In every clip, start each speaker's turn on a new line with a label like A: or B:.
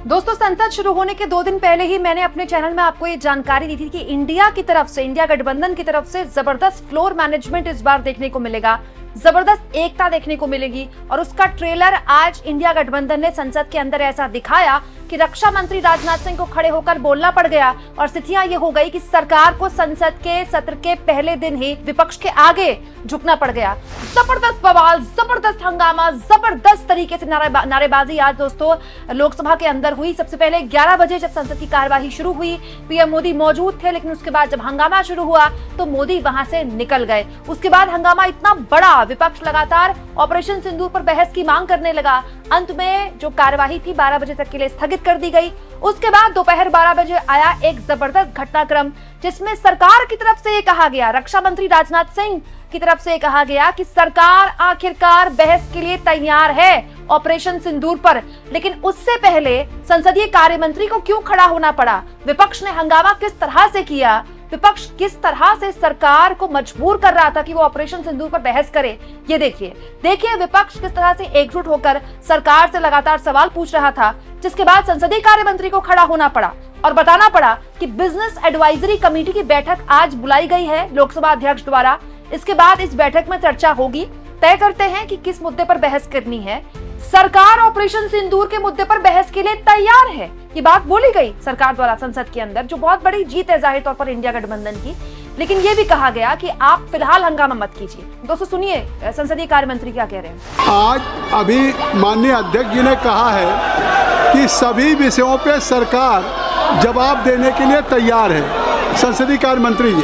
A: दोस्तों, संसद शुरू होने के 2 दिन पहले ही मैंने अपने चैनल में आपको ये जानकारी दी थी कि इंडिया की तरफ से, इंडिया गठबंधन की तरफ से जबरदस्त फ्लोर मैनेजमेंट इस बार देखने को मिलेगा, जबरदस्त एकता देखने को मिलेगी। और उसका ट्रेलर आज इंडिया गठबंधन ने संसद के अंदर ऐसा दिखाया कि रक्षा मंत्री राजनाथ सिंह को खड़े होकर बोलना पड़ गया और स्थितियां ये हो गई कि सरकार को संसद के सत्र के पहले दिन ही विपक्ष के आगे झुकना पड़ गया। जबरदस्त बवाल, जबरदस्त हंगामा, जबरदस्त तरीके से नारेबाजी आज दोस्तों लोकसभा के अंदर हुई। सबसे पहले 11 बजे जब संसद की कार्यवाही शुरू हुई, पीएम मोदी मौजूद थे, लेकिन उसके बाद जब हंगामा शुरू हुआ तो मोदी वहां से निकल गए। उसके बाद हंगामा इतना बड़ा, विपक्ष लगातार ऑपरेशन सिंदूर पर बहस की मांग करने लगा। अंत में जो कार्यवाही थी 12 बजे तक के लिए स्थगित कर दी गई। उसके बाद दोपहर 12 बजे आया एक जबरदस्त घटनाक्रम, जिसमें सरकार की तरफ से ये कहा गया, रक्षा मंत्री राजनाथ सिंह की तरफ से कहा गया कि सरकार आखिरकार बहस के लिए तैयार है ऑपरेशन सिंदूर पर। लेकिन उससे पहले संसदीय कार्य मंत्री को क्यों खड़ा होना पड़ा, विपक्ष ने हंगामा किस तरह से किया, विपक्ष किस तरह से सरकार को मजबूर कर रहा था कि वो ऑपरेशन सिंदूर पर बहस करे, ये देखिए विपक्ष किस तरह से एकजुट होकर सरकार से लगातार सवाल पूछ रहा था। जिसके बाद संसदीय कार्य मंत्री को खड़ा होना पड़ा और बताना पड़ा कि बिजनेस एडवाइजरी कमेटी की बैठक आज बुलाई गई है लोकसभा अध्यक्ष द्वारा। इसके बाद इस बैठक में चर्चा होगी, तय करते हैं कि किस मुद्दे पर बहस करनी है। सरकार ऑपरेशन सिंदूर के मुद्दे पर बहस के लिए तैयार है, ये बात बोली गई सरकार द्वारा संसद के अंदर, जो बहुत बड़ी जीत है जाहिर तौर पर इंडिया गठबंधन की। लेकिन ये भी कहा गया कि आप फिलहाल हंगामा मत कीजिए। दोस्तों सुनिए संसदीय कार्य मंत्री क्या कह रहे हैं।
B: आज अभी माननीय अध्यक्ष जी ने कहा है कि सभी विषयों पे सरकार जवाब देने के लिए तैयार है। संसदीय कार्य मंत्री जी।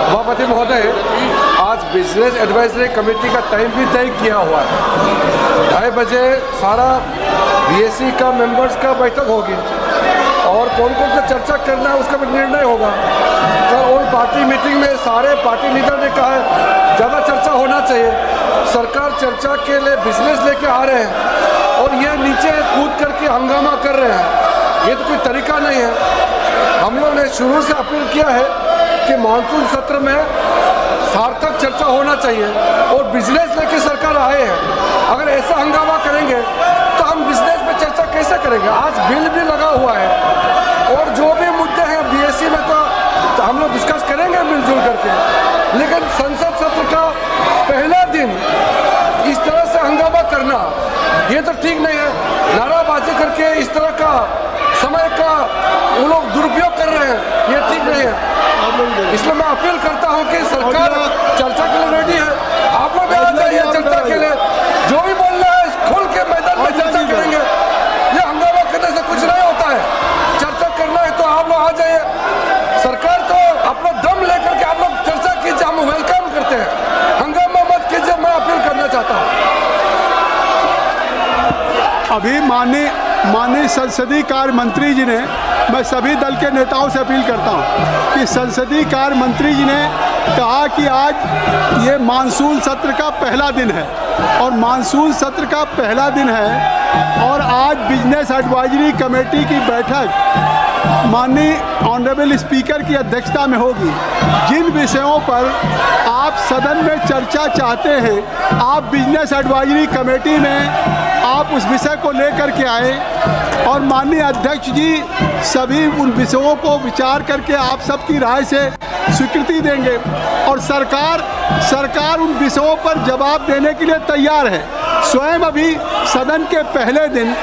C: सभापति महोदय, आज बिजनेस एडवाइजरी कमेटी का टाइम भी तय किया हुआ है। 2:30 बजे सारा बीएससी का मेंबर्स का बैठक होगी और कौन कौन सा चर्चा करना है उसका भी निर्णय होगा। कल ऑल पार्टी मीटिंग में सारे पार्टी लीडर ने कहा है ज़्यादा चर्चा होना चाहिए। सरकार चर्चा के लिए बिजनेस लेके आ रहे हैं और ये नीचे कूद करके हंगामा कर रहे हैं, ये तो कोई तरीका नहीं है। हम लोग ने शुरू से अपील किया है कि मानसून सत्र में सार्थक चर्चा होना चाहिए और बिजनेस लेके सरकार आए हैं। अगर ऐसा हंगामा करेंगे तो हम बिजनेस पे चर्चा कैसे करेंगे। आज बिल भी लगा हुआ है और जो भी मुद्दे हैं बीएससी में तो हम लोग डिस्कस करेंगे मिलजुल करके। लेकिन संसद सत्र का पहला दिन इस तरह से हंगामा करना ये तो ठीक नहीं है। नाराबाजी करके इस तरह का समय का वो लोग दुरुपयोग कर रहे हैं, ये ठीक नहीं है। इसलिए मैं अपील करता हूं कि सरकार चर्चा के लिए रेडी है। आप लोग भी आ जाइए चर्चा के लिए, जो भी बोलना है खुल के मैदान में चर्चा करेंगे। ये हंगामा करने से कुछ नहीं होता है। चर्चा करना है तो आप लोग आ जाइए। सरकार तो अपना दम लेकर के आप लोग चर्चा कीजिए, हम वेलकम करते हैं। हंगामा मत कीजिए, मैं अपील करना चाहता हूँ।
B: अभी माननीय संसदीय कार्य मंत्री जी ने, मैं सभी दल के नेताओं से अपील करता हूं कि संसदीय कार्य मंत्री जी ने कहा कि आज ये मानसून सत्र का पहला दिन है और मानसून सत्र का पहला दिन है और आज बिजनेस एडवाइजरी कमेटी की बैठक माननीय ऑनरेबल स्पीकर की अध्यक्षता में होगी। जिन विषयों पर आप सदन में चर्चा चाहते हैं, आप बिजनेस एडवाइजरी कमेटी में आप उस विषय को लेकर के आए और माननीय अध्यक्ष जी सभी उन विषयों को विचार करके आप सबकी राय से स्वीकृति देंगे और सरकार उन विषयों पर जवाब देने के लिए तैयार है। स्वयं अभी सदन के पहले दिन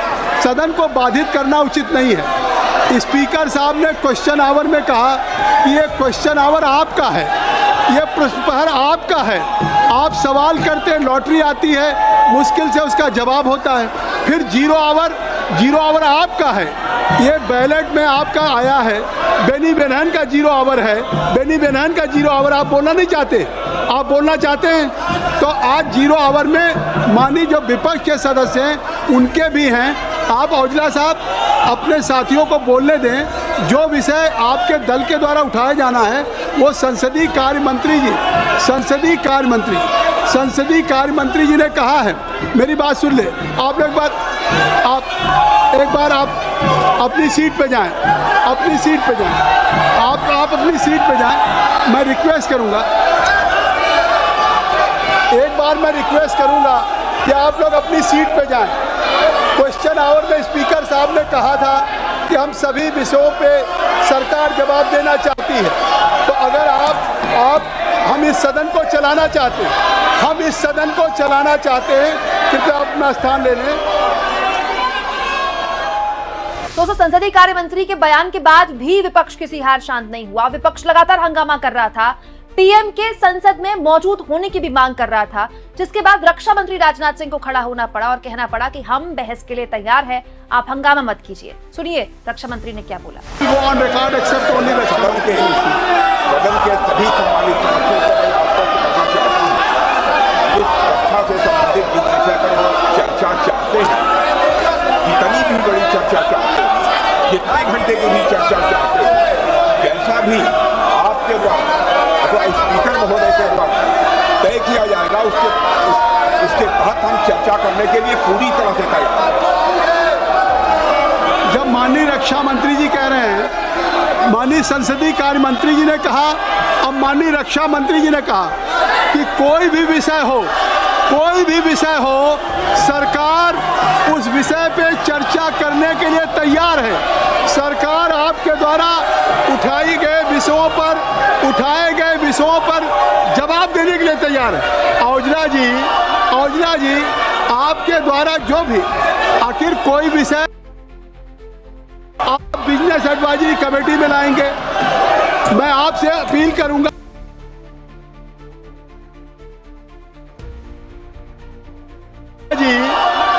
B: सदन को बाधित करना उचित नहीं है। स्पीकर साहब ने क्वेश्चन आवर में कहा कि ये क्वेश्चन आवर आपका है, ये प्रश्न प्रहर आपका है, आप सवाल करते हैं, लॉटरी आती है, मुश्किल से उसका जवाब होता है। फिर जीरो आवर आपका है, ये बैलेट में आपका आया है। बेनी बेनहन का जीरो आवर है, बेनी बेनहन का जीरो आवर आप बोलना नहीं चाहते, आप बोलना चाहते हैं तो आज जीरो आवर में माननीय जो विपक्ष के सदस्य हैं उनके भी हैं। आप औजला साहब अपने साथियों को बोलने दें। जो विषय आपके दल के द्वारा उठाया जाना है वो संसदीय कार्य मंत्री जी ने कहा है। मेरी बात सुन ले, आप एक बार अपनी सीट पे जाएं, अपनी सीट पे जाएं, आप अपनी सीट पे जाएं। मैं रिक्वेस्ट करूंगा, एक बार मैं रिक्वेस्ट करूंगा कि आप लोग अपनी सीट पे जाएं। क्वेश्चन आवर में स्पीकर साहब ने कहा था कि हम सभी विषयों पे सरकार जवाब देना चाहती है। तो अगर आप हम इस सदन को चलाना चाहते हैं, कृपया अपना स्थान ले लें।
A: दोस्तों, संसदीय कार्य मंत्री के बयान के बाद भी विपक्ष किसी हार शांत नहीं हुआ। विपक्ष लगातार हंगामा कर रहा था, पीएम के संसद में मौजूद होने की भी मांग कर रहा था, जिसके बाद रक्षा मंत्री राजनाथ सिंह को खड़ा होना पड़ा और कहना पड़ा कि हम बहस के लिए तैयार हैं, आप हंगामा मत कीजिए। सुनिए रक्षा मंत्री ने क्या बोला।
B: ऑन रिकॉर्ड एक्सेप्ट ओनली
D: सदन के सभी सम्मानित सदस्यों को मैं आपको कहना चाहता हूं, जिस रक्षा से संबंधित जिस विषय पर वो चर्चा चाहते हैं, जितनी भी बड़ी चर्चा चाहते हैं, जितने घंटे की भी चर्चा चाहते हैं, जैसा भी आपके द्वारा अथवा स्पीकर महोदय के द्वारा तय किया जाएगा, उसके तहत हम चर्चा करने के लिए पूरी तरह से तैयार हैं।
B: जब माननीय रक्षा मंत्री जी कह रहे हैं, माननीय संसदीय कार्य मंत्री जी ने कहा, अब माननीय रक्षा मंत्री जी ने कहा कि कोई भी विषय हो संकार उस विषय पे चर्चा करने के लिए तैयार है। सरकार आपके द्वारा उठाए गए विषयों पर जवाब देने के लिए तैयार है। औजला जी आपके द्वारा जो भी आखिर कोई विषय आप बिजनेस एडवाइजरी कमेटी में लाएंगे, मैं आपसे अपील करूंगा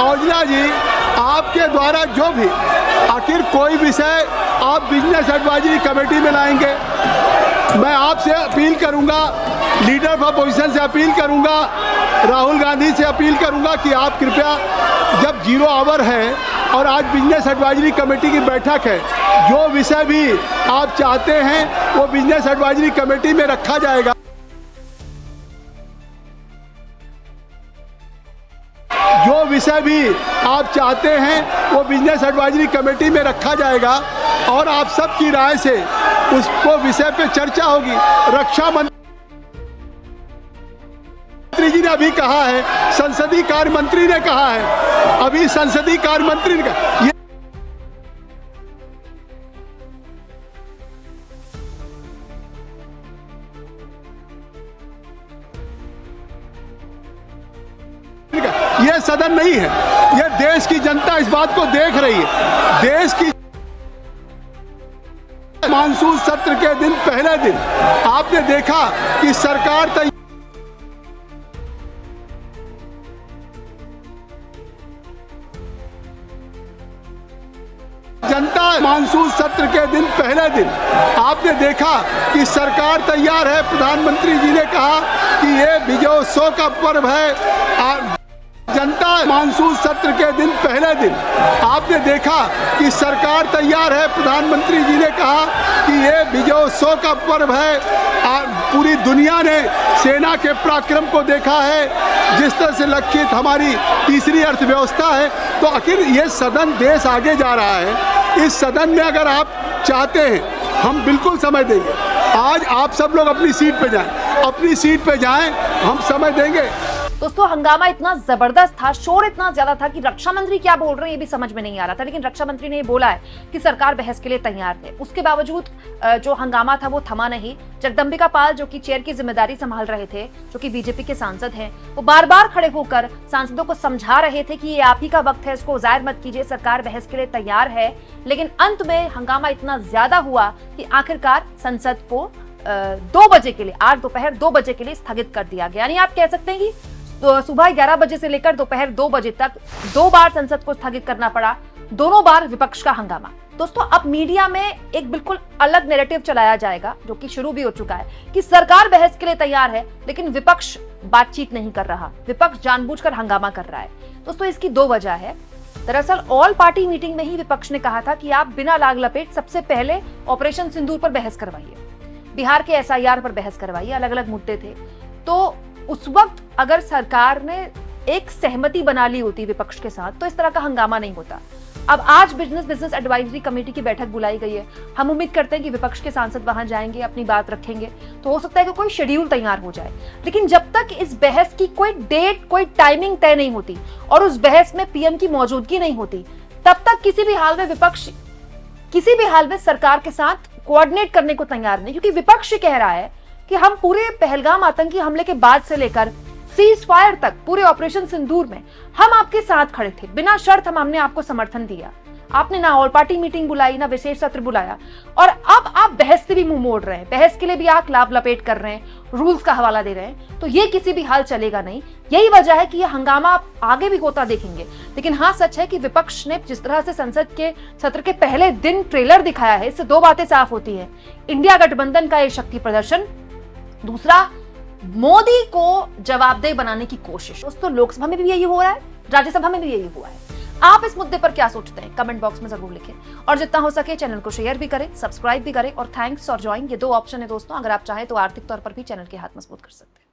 B: औजला जी आपके द्वारा जो भी आखिर कोई विषय आप बिजनेस एडवाइजरी कमेटी में लाएंगे, मैं आपसे अपील करूंगा, लीडर ऑफ अपोजिशन से अपील करूंगा, राहुल गांधी से अपील करूंगा कि आप कृपया, जब 0 आवर है और आज बिजनेस एडवाइजरी कमेटी की बैठक है, जो विषय भी आप चाहते हैं वो बिजनेस एडवाइजरी कमेटी में रखा जाएगा। जो विषय भी आप चाहते हैं वो बिजनेस एडवाइजरी कमेटी में रखा जाएगा और आप सबकी राय से उसको विषय पे चर्चा होगी। रक्षा मंत्री जी ने अभी कहा है, संसदीय कार्य मंत्री ने कहा है, अभी संसदीय कार्य मंत्री ने कहा, ये सदन नहीं है, ये देश की जनता इस बात को देख रही है। देश की मानसून सत्र के दिन पहले दिन आपने देखा कि सरकार मानसून सत्र के दिन पहले दिन आपने देखा कि सरकार तैयार है। प्रधानमंत्री जी ने कहा कि ये विजयोत्सव का पर्व है। जनता मानसून सत्र के दिन पहले दिन आपने देखा कि सरकार तैयार है। प्रधानमंत्री जी ने कहा कि ये विजयोत्सव का पर्व है। पूरी दुनिया ने सेना के पराक्रम को देखा है, जिस तरह से लक्षित हमारी तीसरी अर्थव्यवस्था है। तो आखिर ये सदन देश आगे जा रहा है। इस सदन में अगर आप चाहते हैं, हम बिल्कुल समय देंगे। आज आप सब लोग अपनी सीट पे जाएं, हम समय देंगे।
A: दोस्तों, हंगामा इतना जबरदस्त था, शोर इतना ज्यादा था कि रक्षा मंत्री क्या बोल रहे हैं ये भी समझ में नहीं आ रहा था। लेकिन रक्षा मंत्री ने ये बोला है कि सरकार बहस के लिए तैयार है। उसके बावजूद जो हंगामा था वो थमा नहीं। जगदंबिका पाल, जो कि चेयर की जिम्मेदारी संभाल रहे थे, जो कि बीजेपी के सांसद हैं, वो बार बार खड़े होकर सांसदों को समझा रहे थे कि ये आप ही का वक्त है, इसको जाहिर मत कीजिए, सरकार बहस के लिए तैयार है। लेकिन अंत में हंगामा इतना ज्यादा हुआ कि आखिरकार संसद को 2 बजे के लिए, आज दोपहर 2 बजे के लिए स्थगित कर दिया गया। यानी आप कह सकते हैं कि तो सुबह 11 बजे से लेकर दोपहर 2 बजे तक 2 बार संसद को स्थगित करना पड़ा, दोनों बार विपक्ष का हंगामा। दोस्तों, अब मीडिया में एक बिल्कुल अलग नैरेटिव चलाया जाएगा, जो कि शुरू भी हो चुका है, कि सरकार बहस के लिए तैयार है लेकिन विपक्ष बातचीत नहीं कर रहा, विपक्ष जानबूझकर हंगामा कर रहा है। दोस्तों, इसकी 2 वजह है। दरअसल ऑल पार्टी मीटिंग में ही विपक्ष ने कहा था कि आप बिना लाग लपेट सबसे पहले ऑपरेशन सिंदूर पर बहस करवाइए, बिहार के SIR पर बहस करवाइए, अलग अलग मुद्दे थे। तो उस वक्त अगर सरकार ने एक सहमति बना ली होती विपक्ष के साथ तो इस तरह का हंगामा नहीं होता। अब आज बिजनेस एडवाइजरी कमेटी की बैठक बुलाई गई है। हम उम्मीद करते हैं कि विपक्ष के सांसद वहां जाएंगे, अपनी बात रखेंगे, तो हो सकता है कि कोई शेड्यूल तैयार हो जाए। लेकिन जब तक इस बहस की कोई डेट, कोई टाइमिंग तय नहीं होती और उस बहस में पीएम की मौजूदगी नहीं होती, तब तक किसी भी हाल में विपक्ष किसी भी हाल में सरकार के साथ कोऑर्डिनेट करने को तैयार नहीं, क्योंकि विपक्ष कह रहा है कि हम पूरे पहलगाम आतंकी हमले के बाद से लेकर सीज फायर तक पूरे ऑपरेशन सिंदूर में हम आपके साथ खड़े थे, बिना शर्त हमने आपको समर्थन दिया। आपने ना ऑल पार्टी मीटिंग बुलाई, ना विशेष सत्र बुलाया, और अब आप बहस से भी मुंह मोड़ रहे हैं, बहस के लिए भी आप लाभ लपेट कर रहे हैं, रूल्स का हवाला दे रहे हैं, तो ये किसी भी हाल चलेगा नहीं। यही वजह है कि ये हंगामा आप आगे भी होता देखेंगे। लेकिन हाँ, सच है कि विपक्ष ने जिस तरह से संसद के सत्र के पहले दिन ट्रेलर दिखाया है, इससे दो बातें साफ होती है। इंडिया गठबंधन का ये शक्ति प्रदर्शन, दूसरा मोदी को जवाबदेह बनाने की कोशिश। दोस्तों, लोकसभा में भी यही हो रहा है, राज्यसभा में भी यही हुआ है। आप इस मुद्दे पर क्या सोचते हैं? कमेंट बॉक्स में जरूर लिखें, और जितना हो सके चैनल को शेयर भी करें, सब्सक्राइब भी करें, और थैंक्स और ज्वाइन, ये दो ऑप्शन है दोस्तों। अगर आप चाहें तो आर्थिक तौर पर भी चैनल के हाथ मजबूत कर सकते हैं।